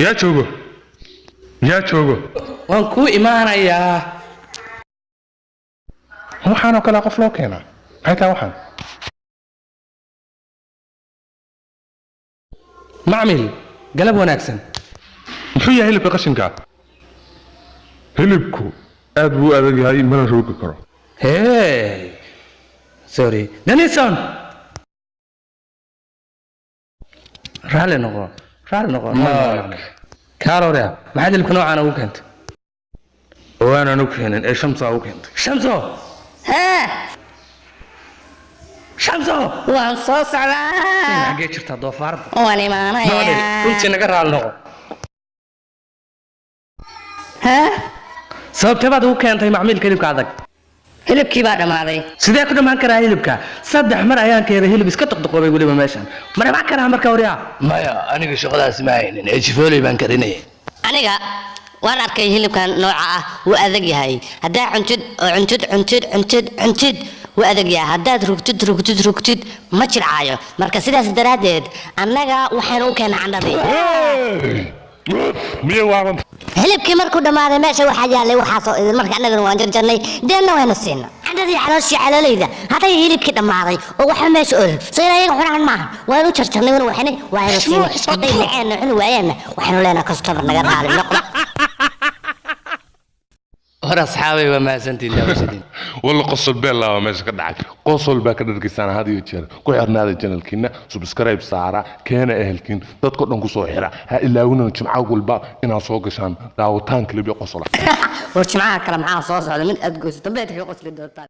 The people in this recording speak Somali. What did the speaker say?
يا جوجو يا جوجو وانكو إيمانا يا هو حانو كلا قفلوك هنا هاي وحن معمل قلب وناكسن محيا هلب قشنكا هلبكو أدبو أدق هاي من روك كرو هاي سوري دانيسون رالي نقو مالك كاروريا ما حد لك نوع أنا وكنت وانا نوكهن اي شمسة وكنت شمسو ها شمسو waan soo socdaa حاجة شرطة دوفارد waan imaanayaa runtii naga raali noqo ha sababtee baad ugu keentay macmiilka hilibka adag hilibkii baa dhamaaday sidee ku dhamaan karaa hilibka saddex mar ayaan keenay hilib iska toqtoqoobay weliba meeshan ma dhamaan karaa marka horiyaa maya aniga shaqadaas ma haynin ee jifooley baan karinayay aniga waan arkay hilibkan nooca ah wuu adag yahay haddaa cuntid wuu adag yahay haddaad rugtid ma jircaayo marka sidaas daraaddeed annaga waxaan u keenay candhadii مية وعمل hilibkii markuu dhammaaday meesha waxaa yaallay waxaasoo idin marka annagana waan jarjarnay deenna waynu siinna candhadii calooshii caloolayda hadday hilibkii dhammaaday oo waxa meesha olol sayna iyaga xunaan maaha waanu jarjarnay wana waxnay waaynu siinay hadday naceenna cuni waayeenna waxaynu leenahay customer naga raali noqda hor asxaabay waa mahadsantiin daawashadiin والله قصل بيلا ماشي كدعك قصل باك دركيسان هذه يجير كو خيرناده جنالكينا سبسكرايب سارا كينا اهلكين dadko dhan ku soo xira ha ilaawina jimca walba ina soo gashaan daawataan kaliya qosla war jimcaha kale maxaa soo socda mid aad goyso dambeed ka qosli doontaa